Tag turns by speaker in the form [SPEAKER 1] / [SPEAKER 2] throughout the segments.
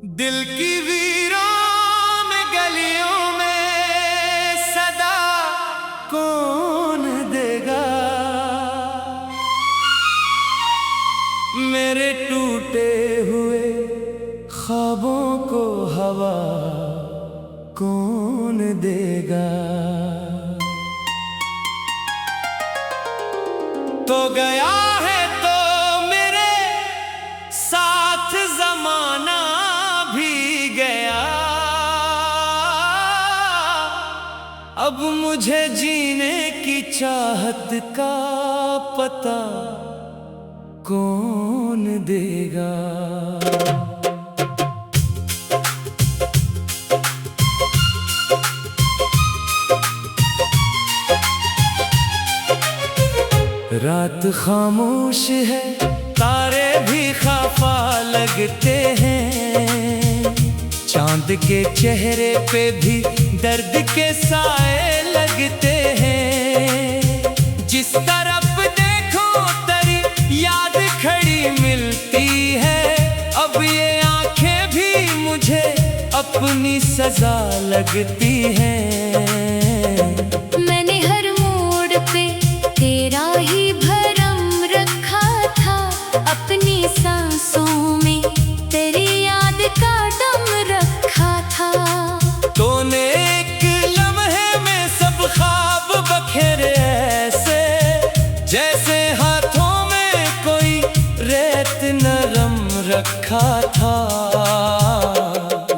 [SPEAKER 1] दिल की वीरान गलियों में सदा कौन देगा। मेरे टूटे हुए ख्वाबों को हवा कौन देगा। तो गया है तो मेरे साथ जमाना भी गया। अब मुझे जीने की चाहत का पता कौन देगा। रात खामोश है, तारे भी खफा लगते हैं। चांद के चेहरे पे भी दर्द के साए लगते हैं। जिस तरफ देखो तेरी याद खड़ी मिलती है। अब ये आंखें भी मुझे अपनी सजा लगती हैं।
[SPEAKER 2] मैंने हर मोड़ पे तेरा ही भरम रखा था। अपनी सांसों में तेरी याद का दम रखा था।
[SPEAKER 1] तूने एक लम्हे में सब ख्वाब बखेरे ऐसे, जैसे हाथों में कोई रेत नरम रखा था।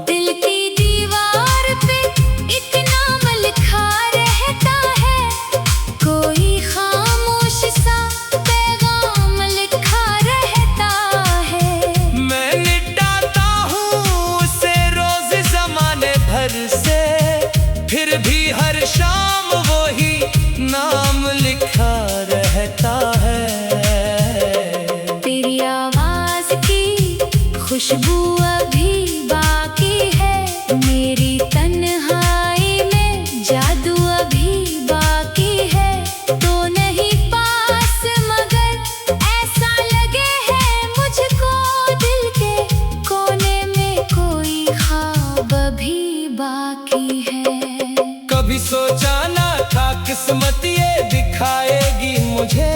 [SPEAKER 2] दिल की दीवार पे एक नाम लिखा रहता है। कोई खामोश सा पैगाम लिखा रहता है।
[SPEAKER 1] मैं निटाता हूँ उसे रोज जमाने भर से, फिर भी हर शाम वही नाम लिखा रहता है।
[SPEAKER 2] तेरी आवाज की खुशबू अभी बाकी है। मेरी तन्हाई में जादू अभी बाकी है। तो नहीं पास मगर ऐसा लगे है मुझको। दिल के कोने में कोई ख्वाब अभी बाकी है।
[SPEAKER 1] कभी सोचा ना था किस्मत ये दिखाएगी मुझे।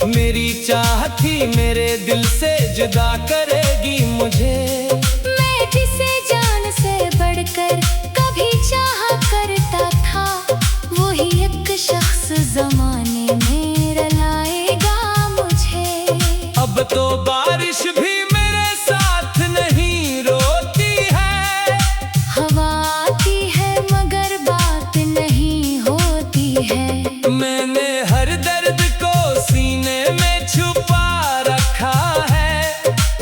[SPEAKER 1] मेरी चाहत ही मेरे दिल से जुदा करेगी मुझे।
[SPEAKER 2] मैं जिसे जान से बढ़कर कभी चाहा करता था, वही एक शख्स जमाने में रुलाएगा मुझे।
[SPEAKER 1] अब तो बारिश भी मेरे साथ नहीं रोती है।
[SPEAKER 2] हवा आती है मगर बात नहीं होती है।
[SPEAKER 1] मैंने हर दर्द को सीने में छुपा रखा है।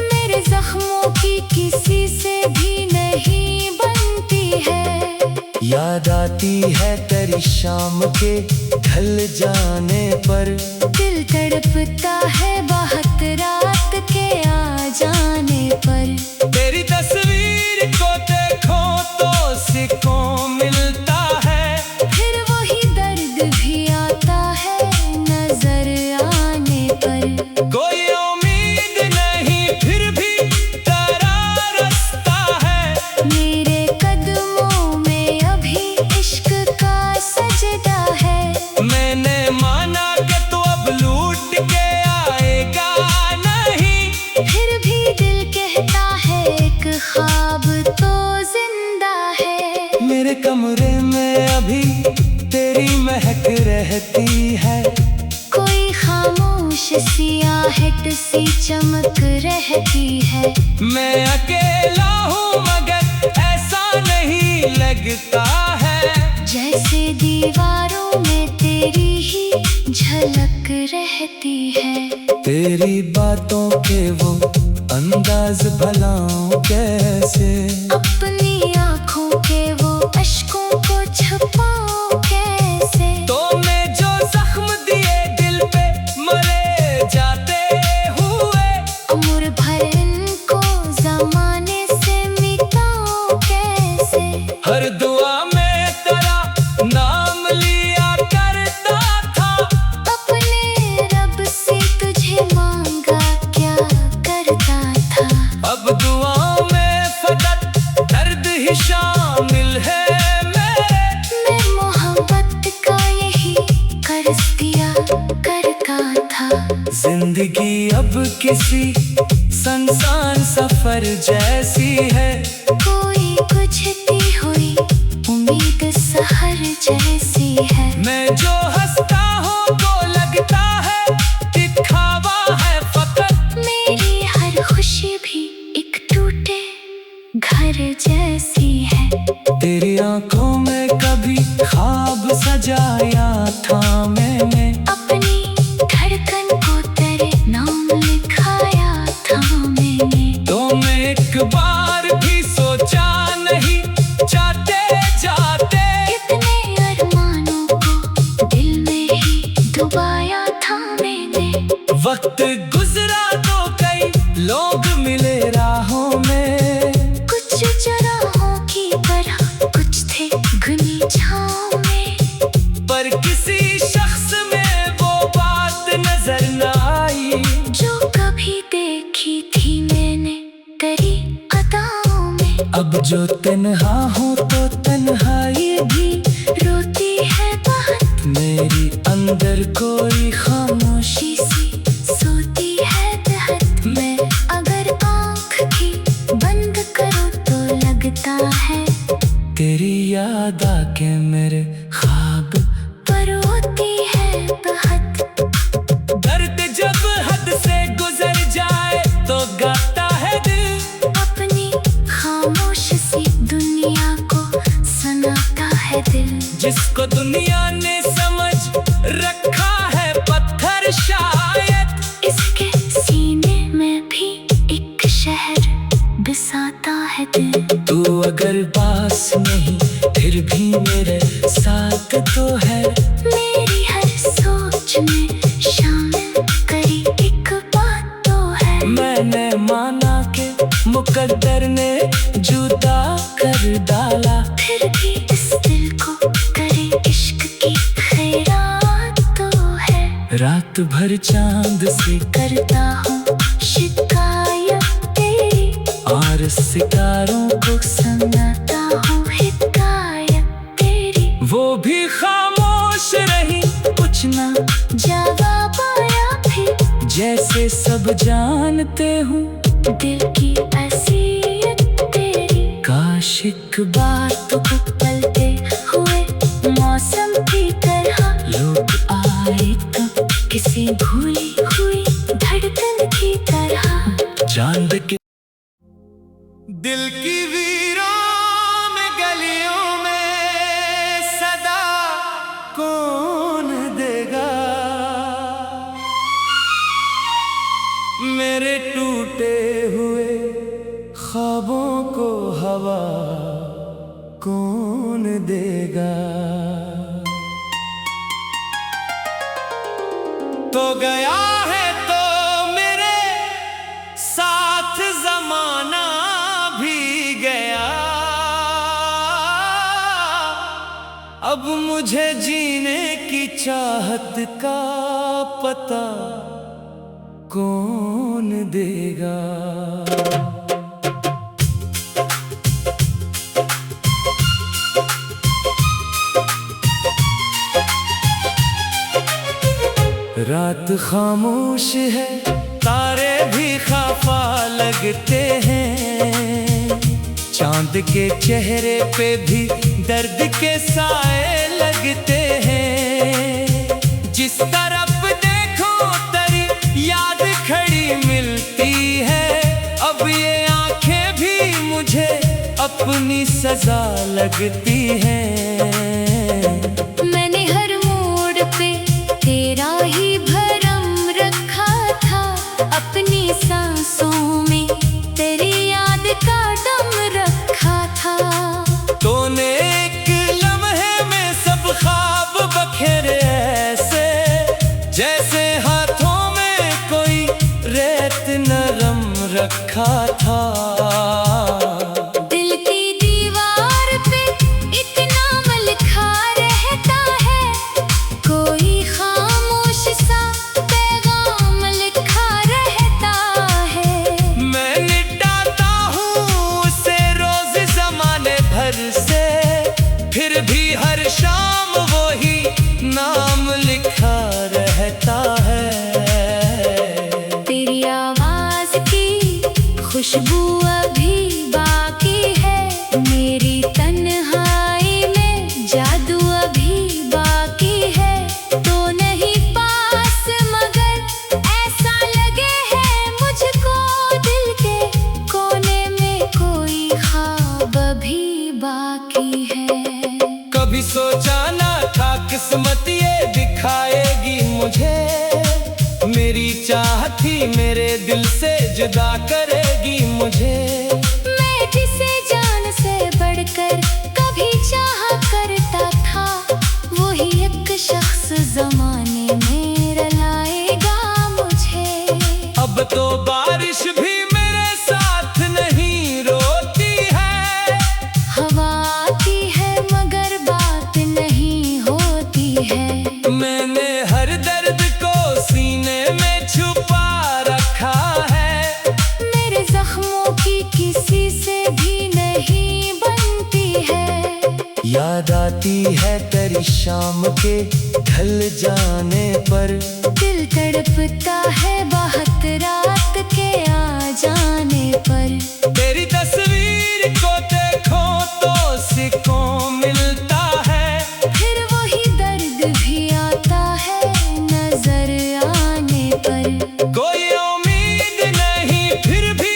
[SPEAKER 2] मेरे जख्मों की किसी से भी नहीं बनती है।
[SPEAKER 1] याद आती है तेरी शाम के ढल जाने पर।
[SPEAKER 2] दिल तड़पता है बहुत रात के आ जाने पर।
[SPEAKER 1] तेरी तस्वीर को देखो तो सुकून मिलता है।
[SPEAKER 2] फिर वही दर्द भी आता है नजर आने पर।
[SPEAKER 1] कोई उम्मीद नहीं फिर भी तेरा रास्ता है।
[SPEAKER 2] मेरे कदमों में अभी इश्क का सजदा है।
[SPEAKER 1] मैंने माना कि तू अब लूट के आएगा नहीं।
[SPEAKER 2] फिर भी दिल कहता है एक ख्वाब तो जिंदा है।
[SPEAKER 1] मेरे कमरे में अभी तेरी महक रहती है।
[SPEAKER 2] कोई खामोश सी आहट सी चमक रहती है।
[SPEAKER 1] मैं अकेला हूँ मगर ऐसा नहीं लगता है।
[SPEAKER 2] जैसे दीवारों में तेरी ही झलक रहती है।
[SPEAKER 1] तेरी बातों के वो अंदाज भलाऊं कैसे।
[SPEAKER 2] अपनी आँखों के वो अश्कों को छुपाऊं कैसे।
[SPEAKER 1] तूने जो जख्म दिए दिल पे मरे जाते हुए।
[SPEAKER 2] उम्र भर इनको जमाने से मिटाऊं कैसे।
[SPEAKER 1] हर दुआ में तेरा नाम लिया करता था।
[SPEAKER 2] अपने रब से तुझे मांगा क्या करता था।
[SPEAKER 1] अब दुआओं में किसी सुनसान सफर जैसी है।
[SPEAKER 2] कोई गुजरती हुई उम्मीद सहर जैसी है।
[SPEAKER 1] मैं जो हंसता हूँ तो लगता है दिखावा है फकत।
[SPEAKER 2] मेरी हर खुशी भी एक टूटे घर जैसी है।
[SPEAKER 1] तेरी आंखों में कभी ख्वाब सजाया था मैंने।
[SPEAKER 2] अपनी धड़कन को तेरे नाम लिखाया था मैंने।
[SPEAKER 1] तो मैं एक बार भी सोचा नहीं जाते जाते।
[SPEAKER 2] इतने अरमानों को दिल में ही डुबाया था मैंने।
[SPEAKER 1] वक्त गुजरा तो कई लोग मिले राहों में।
[SPEAKER 2] कुछ चराहों की तरह कुछ थे घनी छाँव में।
[SPEAKER 1] पर किसी शख्स में वो बात नजर न आई
[SPEAKER 2] जो कभी देखी थी मैंने तेरी अदाओं में।
[SPEAKER 1] अब जो तन्हा हूँ तो तन्हाई भी
[SPEAKER 2] रोती है बहुत।
[SPEAKER 1] मेरी अंदर कोई खामोशी
[SPEAKER 2] सी सोती है तहत। मैं अगर आँख भी बंद करूँ तो लगता है
[SPEAKER 1] तेरी याद आके मेरे ख्वाब
[SPEAKER 2] पर होती है बहुत।
[SPEAKER 1] दर्द जब हद से गुजर जाए तो गाता है दिल।
[SPEAKER 2] अपनी खामोश सी दुनिया को सुनाता है दिल।
[SPEAKER 1] जिसको दुनिया ने समझ रखा है पत्थर शायद।
[SPEAKER 2] इसके सीने में भी एक शहर बसाता है दिल।
[SPEAKER 1] तू अगर पास नहीं फिर भी मेरे साथ तो है।
[SPEAKER 2] मेरी हर सोच में शामिल करी एक बात तो है।
[SPEAKER 1] मैंने माना कि मुकद्दर ने जुदा कर डाला।
[SPEAKER 2] फिर भी इस दिल को करे इश्क की खैरात तो है।
[SPEAKER 1] रात भर चांद से
[SPEAKER 2] करता हूँ शिकायत तेरी।
[SPEAKER 1] और सितारों को
[SPEAKER 2] सुनाता हूँ हिकायत तेरी।
[SPEAKER 1] वो भी खामोश रही कुछ ना
[SPEAKER 2] जवाब पाया फिर
[SPEAKER 1] जैसे सब जानते हूँ
[SPEAKER 2] दिल की असीयत तेरी।
[SPEAKER 1] काश एक बार
[SPEAKER 2] तो पलते हुए मौसम की तरह
[SPEAKER 1] लोग
[SPEAKER 2] आए तो किसी भूली हुई धड़कन की तरह।
[SPEAKER 1] चांद के दिल की वीरान गलियों में सदा कौन देगा। मेरे टूटे हुए ख्वाबों को हवा कौन देगा। तो गया है तो मेरे साथ जमाना भी गया। अब मुझे जीने की चाहत का पता कौन देगा। रात खामोश है तारे भी खफा लगते हैं। चांद के चेहरे पे भी दर्द के साए लगते हैं। जिस तरफ देखो तेरी याद खड़ी मिलती है। अब ये आंखें भी मुझे अपनी सजा लगती हैं।
[SPEAKER 2] मैंने हर मोड़ पे तेरा ही भरम रखा था। अपनी सांसों में तेरी याद का दम रखा था।
[SPEAKER 1] तूने एक लम्हे में सब ख्वाब बखेरे ऐसे जैसे हाथों में कोई रेत नरम रखा था।
[SPEAKER 2] दिल की दीवार पे इतना लिखा रहता है। कोई खामोश सा पैगाम लिखा रहता है।
[SPEAKER 1] मैं निटाता हूँ उसे रोज जमाने भर से। फिर भी हर शाम वही नाम लिखा रहता है।
[SPEAKER 2] तेरी आवाज़ खुशबू अभी बाकी है, मेरी तन्हाई में जादू अभी बाकी है। तो नहीं पास मगर ऐसा लगे है मुझको, दिल के कोने में कोई ख्वाब अभी बाकी है।
[SPEAKER 1] कभी सोचा ना था किस्मत ये दिखाएगी मुझे, मेरी चाह थी मेरे दिल से जुदा करेगी मुझे।
[SPEAKER 2] मैं जिसे जान से बढ़कर कभी चाहा करता था, वही एक शख्स जमाने में रुलाएगा मुझे।
[SPEAKER 1] अब तो बारिश भी मेरे साथ नहीं रोती है,
[SPEAKER 2] हवा आती है मगर बात नहीं होती है।
[SPEAKER 1] मैंने हर दर्द को सीने में छुपा रखा है,
[SPEAKER 2] मेरे जख्मों की किसी से भी नहीं बनती है।
[SPEAKER 1] याद आती है तेरी शाम के ढल जाने पर,
[SPEAKER 2] दिल तड़पता है बहुत रात के आ जाने पर।
[SPEAKER 1] तेरी तस्वीर को देखो तो सुकून मिलता है,
[SPEAKER 2] फिर वही दर्द भी आता है नजर आने पर।
[SPEAKER 1] कोई उम्मीद नहीं फिर भी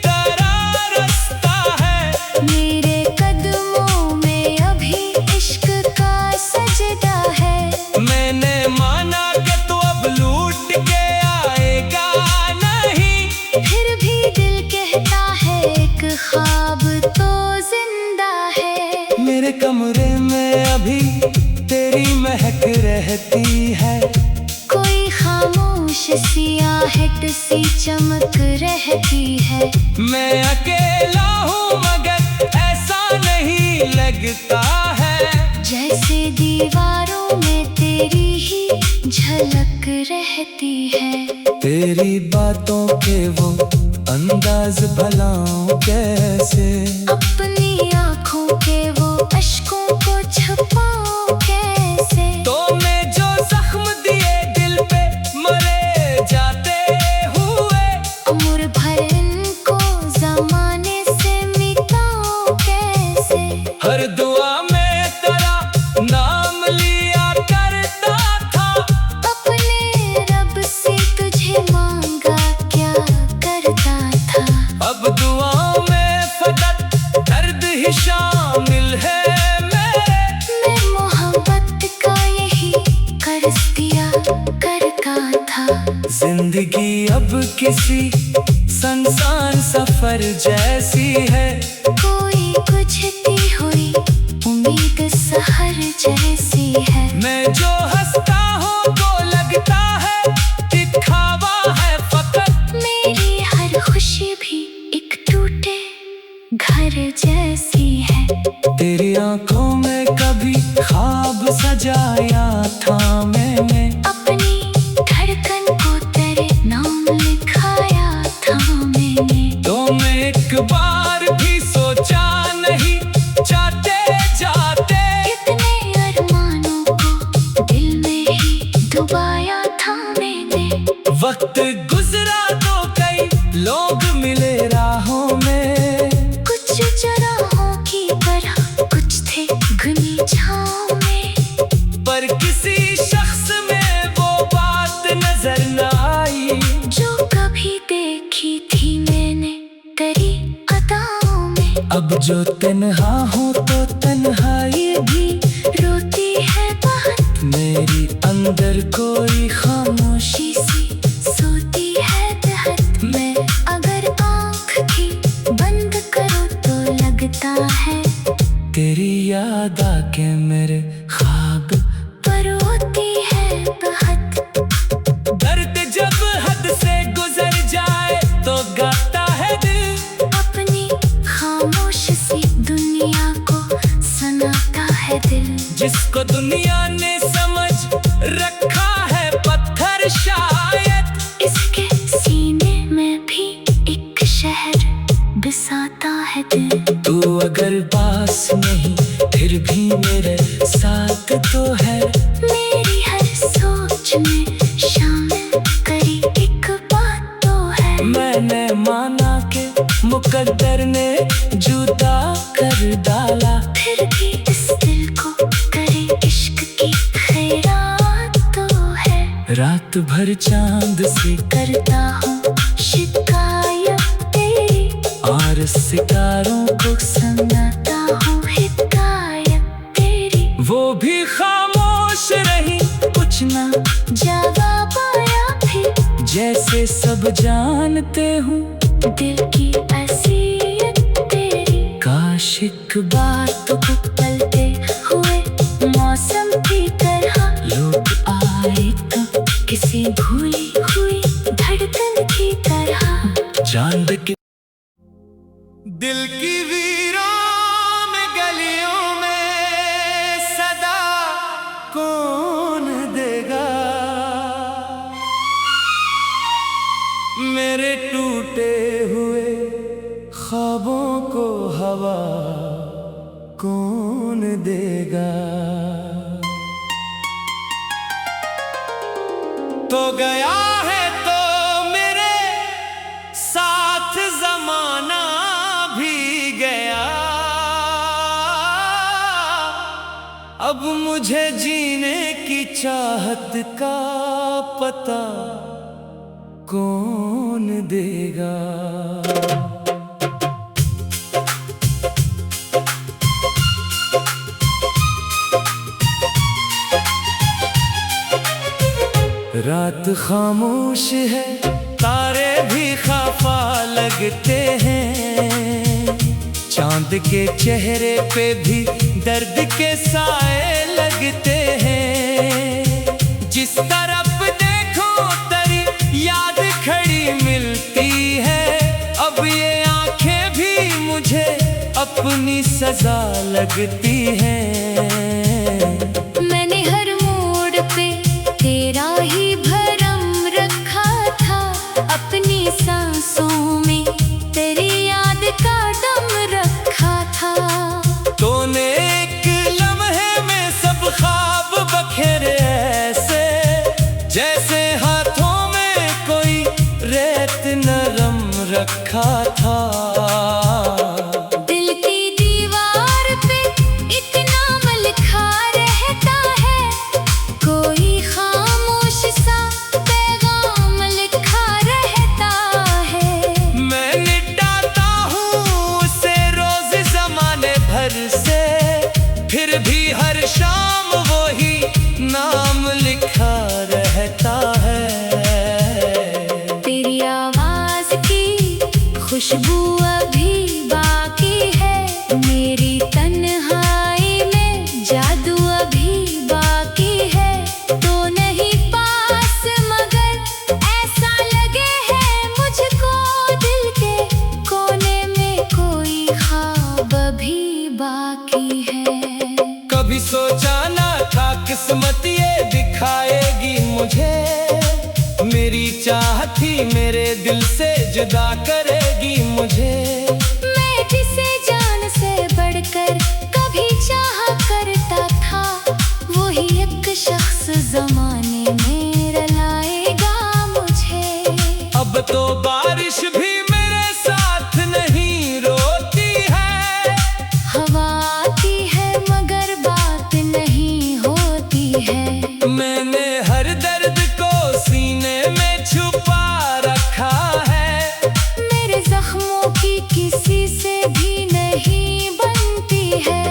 [SPEAKER 1] तेरा रास्ता है,
[SPEAKER 2] मेरे कदमों में अभी इश्क का सजदा है।
[SPEAKER 1] मैंने माना कि तू अब लूट के आएगा नहीं,
[SPEAKER 2] फिर भी दिल कहता है एक ख्वाब तो जिंदा है।
[SPEAKER 1] मेरे कमरे में अभी तेरी महक रहती है,
[SPEAKER 2] कोई खामोश सियाहट सी चमक रहती है।
[SPEAKER 1] मैं अकेला हूँ मगर ऐसा नहीं लगता है,
[SPEAKER 2] जैसे दीवारों में तेरी ही झलक रहती है।
[SPEAKER 1] तेरी बातों के वो अंदाज भलाऊं कैसे,
[SPEAKER 2] अपनी आँखों के वो अश्कों को छुपाऊं कैसे।
[SPEAKER 1] तो मैं जो जख्म दिए दिल पे मरे जाते हुए,
[SPEAKER 2] उम्र भर इनको जमाने से मिटाऊं कैसे।
[SPEAKER 1] हर दुआ में तेरा नाम लिया करता था,
[SPEAKER 2] अपने रब से तुझे मांगा क्या करता था।
[SPEAKER 1] अब दुआओं में फकत दर्द ही शामिल है मेरे।
[SPEAKER 2] मैं मोहब्बत का यही कर्ज दिया करता था।
[SPEAKER 1] जिंदगी अब किसी सुनसान सफर जैसी है,
[SPEAKER 2] कोई गुजरती हुई उम्मीद सहर जैसी है।
[SPEAKER 1] मैं जो हंसता हूँ तो लगता है दिखावा है फकत,
[SPEAKER 2] मेरी हर खुशी भी एक टूटे घर जैसी है।
[SPEAKER 1] तेरी आंखों में कभी ख्वाब सजाया था मैंने,
[SPEAKER 2] अपनी धड़कन को तेरे नाम लिखाया था मैंने।
[SPEAKER 1] तो मैं एक बार भी सोचा नहीं जाते जाते,
[SPEAKER 2] इतने अरमानों को दिल में ही डुबाया था मैंने।
[SPEAKER 1] वक्त गुजरा तो कई लोग मिले राहों में,
[SPEAKER 2] कुछ चराहों की तरह कुछ थे घनी छाँव में।
[SPEAKER 1] पर किसी शख्स में वो बात नजर न आई,
[SPEAKER 2] जो कभी देखी थी मैंने तेरी अदाओं में।
[SPEAKER 1] अब जो तन्हा हूँ तो तन्हाई भी
[SPEAKER 2] रोती है बहुत,
[SPEAKER 1] मेरी अंदर कोई खामोशी
[SPEAKER 2] सी सोती है तहत। मैं अगर आँख भी बंद करूँ तो लगता है
[SPEAKER 1] तेरी याद आके मेरे ख्वाब
[SPEAKER 2] पर होती है बहुत।
[SPEAKER 1] दर्द जब हद से गुजर जाए तो गाता है दिल,
[SPEAKER 2] अपनी खामोश सी दुनिया को सुनाता है दिल।
[SPEAKER 1] जिसको दुनिया ने समझ रखा है पत्थर शायद,
[SPEAKER 2] इसके सीने में भी एक शहर बसाता है दिल।
[SPEAKER 1] तू अगर पास नहीं फिर भी मेरे साथ तो है,
[SPEAKER 2] मेरी हर सोच में शामिल करी एक बात तो है।
[SPEAKER 1] मैंने माना कि मुकद्दर ने जुदा कर डाला।
[SPEAKER 2] फिर भी इस दिल को करे इश्क की खैरात तो है।
[SPEAKER 1] रात भर चांद से
[SPEAKER 2] करता हूँ शिकायत तेरी,
[SPEAKER 1] और सितारों को
[SPEAKER 2] सुनाता हूँ हिकायत तेरी।
[SPEAKER 1] वो भी खामोश रही, कुछ ना
[SPEAKER 2] जवाब आया फिर,
[SPEAKER 1] जैसे सब जानते हूँ
[SPEAKER 2] दिल की असीयत तेरी।
[SPEAKER 1] काश एक बार
[SPEAKER 2] तो बदलते हुए मौसम की तरह
[SPEAKER 1] लौट आए तो
[SPEAKER 2] किसी भूली हुई धड़कन की तरह।
[SPEAKER 1] चांद के दिल की वीरान गलियों में सदा कौन देगा, मेरे टूटे हुए ख्वाबों को हवा कौन देगा। तो गया है तो मेरे साथ जमाना भी गया, अब मुझे जीने की चाहत का पता कौन देगा। रात खामोश है, तारे भी खफा लगते हैं, चांद के चेहरे पे भी दर्द के साए लगते हैं। जिस तरफ देखो तेरी याद खड़ी मिलती है, अब ये आंखें भी मुझे अपनी सजा लगती हैं।
[SPEAKER 2] मैंने हर मोड़ पे तेरा ही भरम रखा था, अपनी सांसों में तेरी याद का दम रखा था।
[SPEAKER 1] तूने एक लम्हे में सब ख्वाब बखेरे ऐसे, जैसे हाथों में कोई रेत नरम रखा था।
[SPEAKER 2] दिल की दीवार पे एक नाम लिखा रहता है, कोई खामोश सा पैगाम लिखा रहता है।
[SPEAKER 1] मैं निटाता हूँ उसे रोज जमाने भर से, फिर भी हर शाम वही नाम लिखा रहता है।
[SPEAKER 2] तेरी आवाज की खुशबू अभी बाकी है, मेरी तन्हाई में जादू अभी बाकी है। तो नहीं पास मगर ऐसा लगे है मुझको, दिल के कोने में कोई ख्वाब अभी बाकी है।
[SPEAKER 1] कभी सोचा ना था किस्मत ये दिखाएगी मुझे, मेरी चाहत ही मेरे दिल से जुदा करेगी मुझे।
[SPEAKER 2] मैं जिसे जान से बढ़कर कभी चाहा करता था, वही एक शख्स जमाने में रुलाएगा मुझे।
[SPEAKER 1] अब तो बारिश भी मेरे साथ नहीं रोती है,
[SPEAKER 2] हवा आती है मगर बात नहीं होती है।
[SPEAKER 1] मैंने हर दर्द को सीने में छुपा रखा है,
[SPEAKER 2] मेरे जख्मों की किसी से भी नहीं बनती है।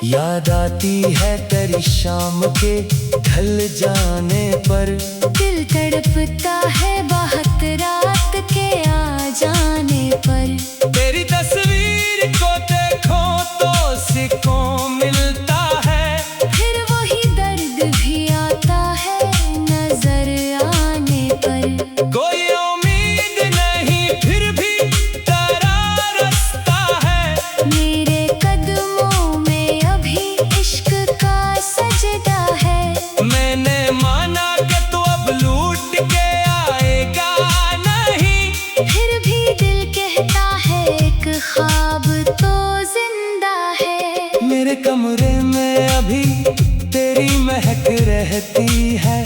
[SPEAKER 1] याद आती है तेरी शाम के ढल जाने पर,
[SPEAKER 2] दिल तड़पता है बहुत रात के आ जाने पर।
[SPEAKER 1] तेरी तस्वीर को देखो तो सुकून मिलता है,
[SPEAKER 2] फिर वही दर्द भी आता है नजर आने पर।
[SPEAKER 1] कोई उम्मीद नहीं फिर भी तेरा रास्ता है,
[SPEAKER 2] मेरे कदमों में अभी इश्क का सजदा है।
[SPEAKER 1] मैंने माना कि तू अब लूट के आएगा नहीं,
[SPEAKER 2] फिर भी दिल कहता है एक ख्वाब तो जिंदा है।
[SPEAKER 1] मेरे कमरे में अभी तेरी महक रहती है,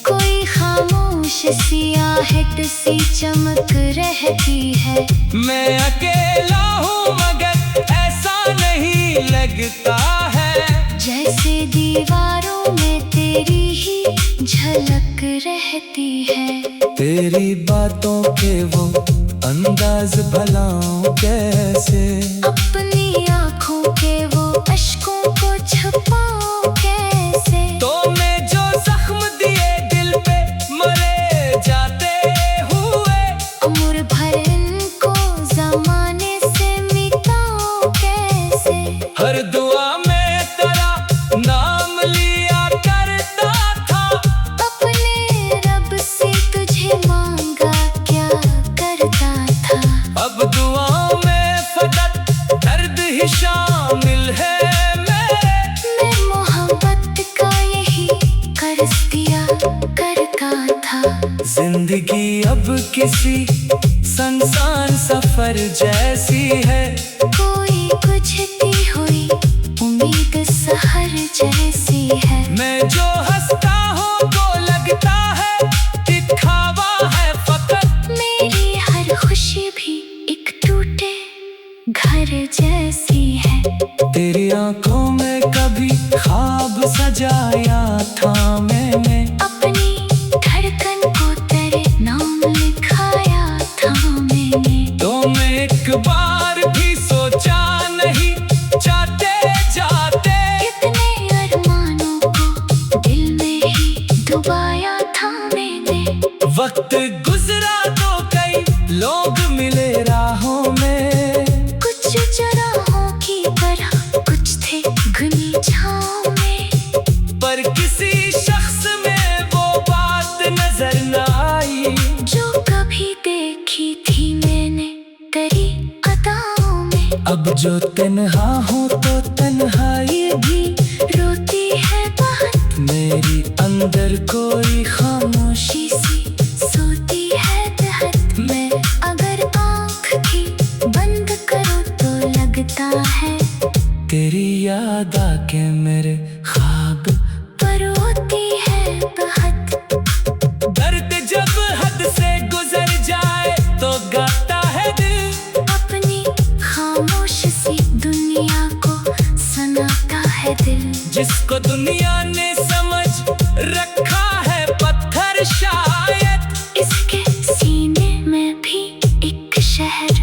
[SPEAKER 2] कोई खामोश सियाह रात सी चमक रहती है।
[SPEAKER 1] मैं अकेला हूँ मगर ऐसा नहीं लगता है,
[SPEAKER 2] जैसे दीवारों में तेरी ही झलक रहती है।
[SPEAKER 1] तेरी बातों के वो अंदाज भलाऊं कैसे,
[SPEAKER 2] अपनी आँखों के वो अश्कों को छुपाऊं कैसे।
[SPEAKER 1] तो मैं जो जख्म दिए दिल पे मरे जाते हुए,
[SPEAKER 2] उम्र भर इनको जमाने से मिटाऊं कैसे।
[SPEAKER 1] हर दुआ में तेरा नाम लिया करता था,
[SPEAKER 2] अपने रब से तुझे मांगा क्या करता था।
[SPEAKER 1] अब दुआओं में फकत दर्द ही शामिल है मेरे।
[SPEAKER 2] मैं मोहब्बत का यही कर्ज दिया करता था।
[SPEAKER 1] जिंदगी अब किसी सुनसान सफर जैसी है,
[SPEAKER 2] कोई गुजरती हुई उम्मीद सहर जैसी है।
[SPEAKER 1] मैं जो हंसता हूँ तो लगता है दिखावा है फकत,
[SPEAKER 2] मेरी हर खुशी भी एक टूटे घर जैसी है।
[SPEAKER 1] तेरी आंखों में कभी ख्वाब सजाया था मैंने,
[SPEAKER 2] अपनी धड़कन को तेरे नाम लिखाया था मैंने।
[SPEAKER 1] तो मैं एक बार भी सोचा नहीं जाते जाते,
[SPEAKER 2] इतने अरमानों को दिल में ही डुबाया था मैंने।
[SPEAKER 1] वक्त गुजरा तो कई लोग मिले राहों में,
[SPEAKER 2] कुछ चराहों की तरह कुछ थे घनी छाँव में।
[SPEAKER 1] पर किसी शख्स में वो बात नजर न आई,
[SPEAKER 2] जो कभी देखी थी मैंने तेरी अदाओं में।
[SPEAKER 1] अब जो तन्हा हूँ तो तन्हाई भी
[SPEAKER 2] रोती है बहुत
[SPEAKER 1] मेरी अंदर कोई खामोशी
[SPEAKER 2] सी सोती है तहत। मैं अगर आँख भी बंद करूँ तो लगता है
[SPEAKER 1] तेरी याद आके मेरे ख्वाब
[SPEAKER 2] पर होती है बहुत।
[SPEAKER 1] दर्द जब हद से गुजर जाए तो गाता है दिल,
[SPEAKER 2] अपनी खामोश सी दुनिया को सुनाता है दिल।
[SPEAKER 1] जिसको दुनिया ने समझ रखा है पत्थर शायद,
[SPEAKER 2] इसके सीने में भी एक शहर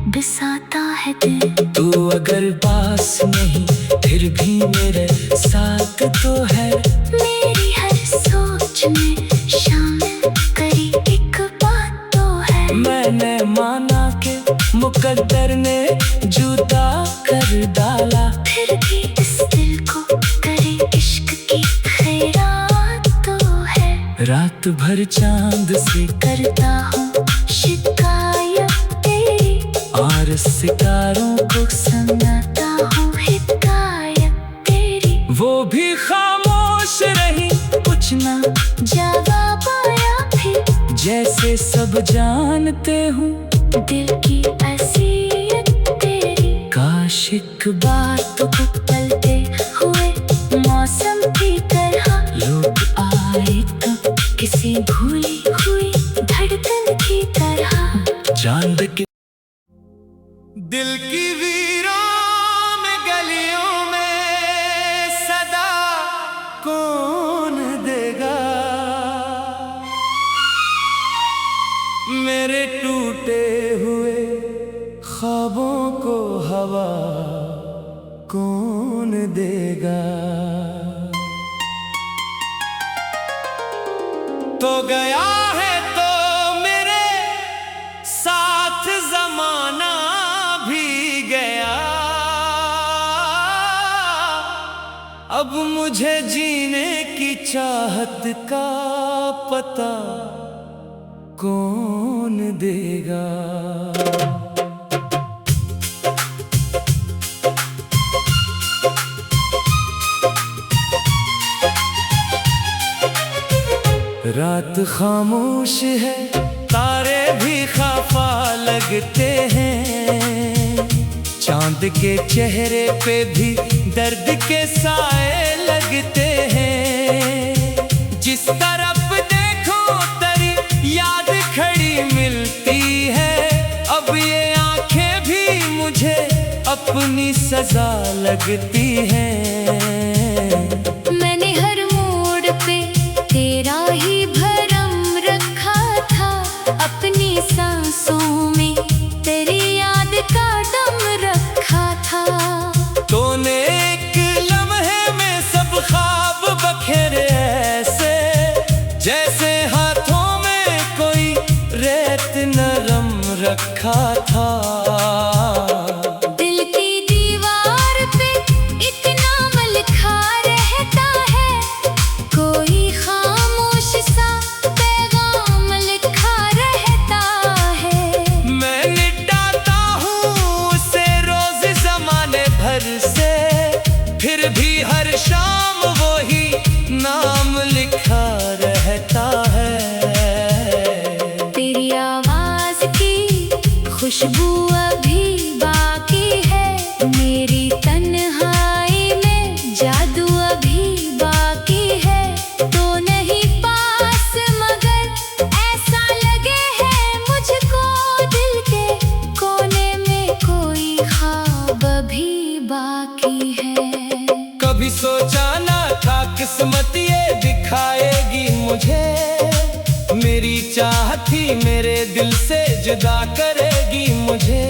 [SPEAKER 2] बसाता है दिल।
[SPEAKER 1] तू अगर पास नहीं फिर भी मेरे साथ तो है,
[SPEAKER 2] मेरी हर सोच में शामिल करी एक बात तो है।
[SPEAKER 1] मैंने माना कि मुकद्दर ने जुदा कर डाला,
[SPEAKER 2] फिर भी इस दिल को करे इश्क की खैरात तो है।
[SPEAKER 1] रात भर चांद से
[SPEAKER 2] करता हूँ शिकायत तेरी,
[SPEAKER 1] और सितारों को
[SPEAKER 2] सुनाता हूँ हिकायत तेरी।
[SPEAKER 1] वो भी खामोश रही कुछ ना
[SPEAKER 2] जवाब आया फिर
[SPEAKER 1] जैसे सब जानते हूँ
[SPEAKER 2] दिल की असीयत तेरी।
[SPEAKER 1] काश एक बार
[SPEAKER 2] तो बदलते हुए मौसम की तरह
[SPEAKER 1] लोग
[SPEAKER 2] आए तो किसी भूली हुई धड़कन की तरह।
[SPEAKER 1] चांद के दिल की वीरान गलियों में सदा कौन देगा, मेरे टूटे हुए ख्वाबों को हवा कौन देगा। तो गया है तो मेरे साथ जमाना भी गया, अब मुझे जीने की चाहत का पता कौन देगा। रात खामोश है, तारे भी खफा लगते हैं, चांद के चेहरे पे भी दर्द के साए लगते हैं। जिस तरफ देखो तेरी याद खड़ी अपनी सजा लगती है।
[SPEAKER 2] मैंने हर मोड़ पे तेरा ही भरम रखा था, अपनी सांसों में तेरी याद का दम रखा था।
[SPEAKER 1] तूने एक लम्हे में सब ख्वाब बखेरे ऐसे, जैसे हाथों में कोई रेत नरम रखा था।
[SPEAKER 2] दिल की दीवार पे एक नाम लिखा रहता है, कोई खामोश सा पैगाम लिखा रहता है।
[SPEAKER 1] मैं मिटाता हूँ उसे रोज जमाने भर से, फिर भी हर शाम वो ही नाम लिखा रहता है।
[SPEAKER 2] तेरी आवाज की खुशबू अभी बाकी है, मेरी तन्हाई में जादू अभी बाकी है। तो नहीं पास मगर ऐसा लगे है मुझको, दिल के कोने में कोई ख्वाब अभी बाकी है।
[SPEAKER 1] कभी सोचा ना था किस्मत ये दिखाएगी मुझे, मेरी चाहत थी मेरे दिल से जुदा करेगी मुझे।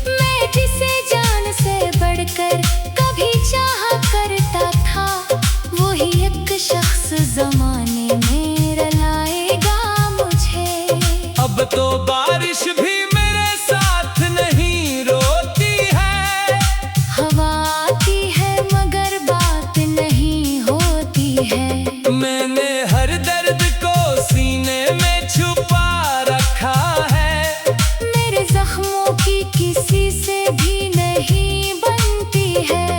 [SPEAKER 2] मैं जिसे जान से बढ़कर कभी चाहा करता था, वही एक शख्स जमाने में रुलाएगा मुझे।
[SPEAKER 1] अब तो बारिश भी मेरे साथ नहीं रोती है,
[SPEAKER 2] हवा आती है मगर बात नहीं होती है।
[SPEAKER 1] मैंने हर दर्द को सीने में छुपा रखा है,
[SPEAKER 2] मेरे जख्मों की किसी से भी नहीं बनती है।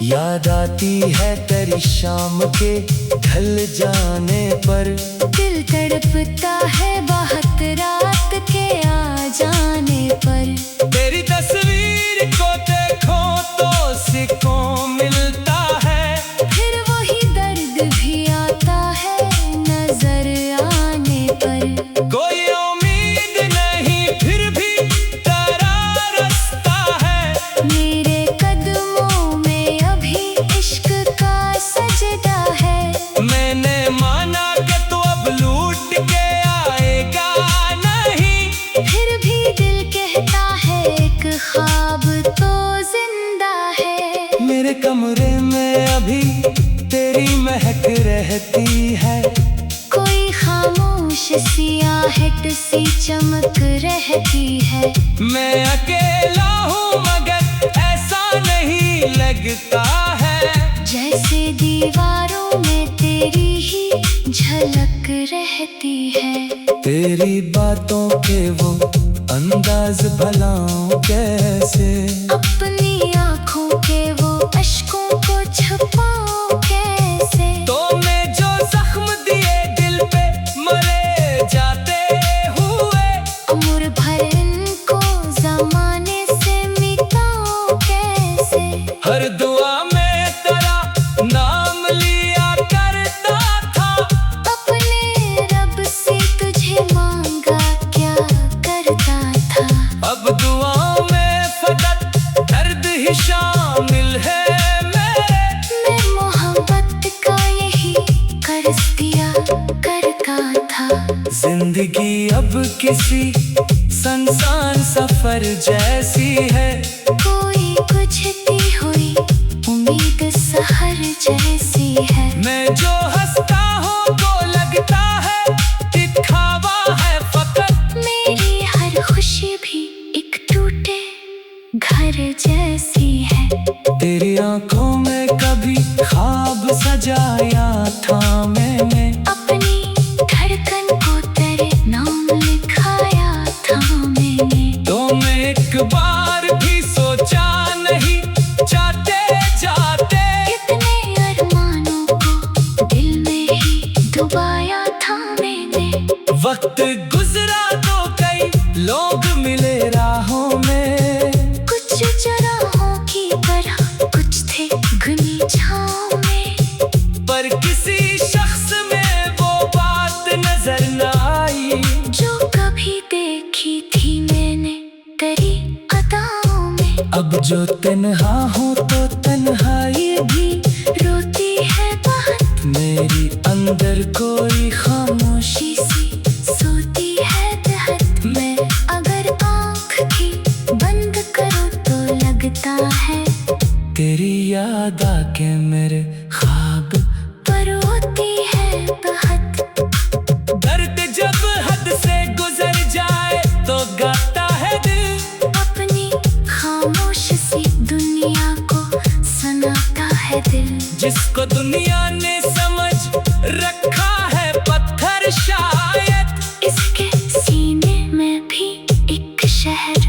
[SPEAKER 1] याद आती है तेरी शाम के ढल जाने पर,
[SPEAKER 2] दिल तड़पता है बहुत रात के आ जाने पर।
[SPEAKER 1] तेरी तस्वीर को देखो तो सुकून मिलता है,
[SPEAKER 2] फिर वही दर्द भी आता है नजर आने पर।
[SPEAKER 1] कोई उम्मीद नहीं फिर भी तेरा रास्ता है,
[SPEAKER 2] मेरे कदमों में अभी इश्क का सजदा है।
[SPEAKER 1] मैंने माना कि तू अब लूट के आएगा नहीं,
[SPEAKER 2] फिर भी दिल कहता है एक ख्वाब तो जिंदा है।
[SPEAKER 1] मेरे कमरे में अभी तेरी महक रहती है,
[SPEAKER 2] कोई खामोश सियाहट सी चमक रहती है।
[SPEAKER 1] मैं अकेला हूँ मगर ऐसा नहीं लगता है,
[SPEAKER 2] जैसे दीवारों में तेरी ही झलक रहती है।
[SPEAKER 1] तेरी बातों के वो अंदाज भलाऊं कैसे,
[SPEAKER 2] अपनी आँखों के वो अश्कों को छुपाऊं कैसे।
[SPEAKER 1] तो मैं जो जख्म दिए दिल पे मरे जाते हुए,
[SPEAKER 2] उम्र भर इनको जमाने से मिटाऊं कैसे।
[SPEAKER 1] हर दुआ में तेरा नाम लिया करता था,
[SPEAKER 2] अपने रब से तुझे मांगा क्या करता था।
[SPEAKER 1] अब दुआओं में फकत दर्द ही शामिल है मेरे।
[SPEAKER 2] मैं मोहब्बत का यही कर्ज दिया करता था।
[SPEAKER 1] जिंदगी अब किसी सुनसान सफर जैसी है,
[SPEAKER 2] कोई गुजरती हुई उम्मीद सहर जैसी है।
[SPEAKER 1] मैं जो हंसता हूँ तो लगता है दिखावा है फकत,
[SPEAKER 2] मेरी हर खुशी भी एक टूटे घर जैसी है।
[SPEAKER 1] तेरी आंखों में कभी ख्वाब सजाया था मैंने,
[SPEAKER 2] अपनी धड़कन को तेरे नाम लिखाया था मैंने।
[SPEAKER 1] तो मैं एक बार भी सोचा नहीं जाते जाते,
[SPEAKER 2] इतने अरमानों को दिल में ही डुबाया था मैंने।
[SPEAKER 1] वक्त गुजरा तो कई लोग मिले राहों में,
[SPEAKER 2] कुछ चराहों की तरह कुछ थे घनी छाँव में।
[SPEAKER 1] पर किसी शख्स में अब जो तन्हा हूँ तो तन्हाई
[SPEAKER 2] भी रोती है बहुत,
[SPEAKER 1] मेरी अंदर कोई
[SPEAKER 2] खामोशी सी सोती है तहत। मैं अगर आँख भी बंद करूँ तो लगता है
[SPEAKER 1] तेरी याद आके मेरे ख्वाब
[SPEAKER 2] पर होती है बहुत।
[SPEAKER 1] दर्द जब हद से गुजर जाए तो गाता है दिल,
[SPEAKER 2] अपनी खामोश सी दुनिया को सुनाता है दिल।
[SPEAKER 1] जिसको दुनिया ने समझ रखा है पत्थर शायद,
[SPEAKER 2] इसके सीने में भी एक शहर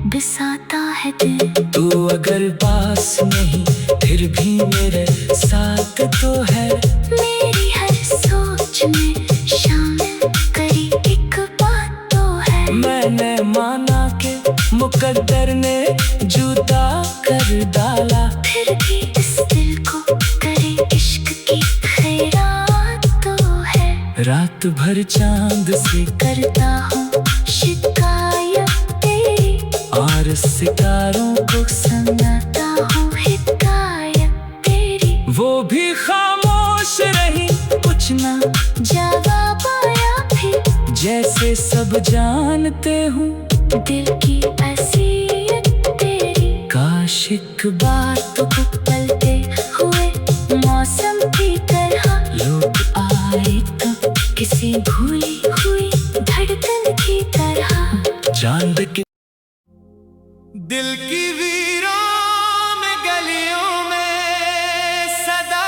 [SPEAKER 2] बसाता है दिल।
[SPEAKER 1] तू अगर पास नहीं फिर भी मेरे साथ तो है,
[SPEAKER 2] मेरी हर सोच में शामिल करी एक बात तो है।
[SPEAKER 1] मैंने माना कि मुकद्दर ने जुदा कर डाला,
[SPEAKER 2] फिर भी इस दिल को करे इश्क की खैरात तो है।
[SPEAKER 1] रात भर चांद से
[SPEAKER 2] करता हूँ शिकायत तेरी,
[SPEAKER 1] और सितारों को
[SPEAKER 2] सुनाता हूँ हिकायत तेरी।
[SPEAKER 1] वो भी खामोश रही, कुछ ना
[SPEAKER 2] जवाब आया फिर,
[SPEAKER 1] जैसे सब जानते हूँ
[SPEAKER 2] दिल की असीयत तेरी।
[SPEAKER 1] काश एक बार
[SPEAKER 2] तो पलते हुए मौसम की तरह
[SPEAKER 1] लोग
[SPEAKER 2] आए तो किसी भूली हुई धड़कन की तरह।
[SPEAKER 1] चांद के दिल की वीरान गलियों में सदा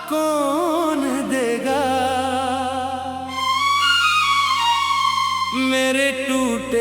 [SPEAKER 1] कौन देगा, मेरे टूटे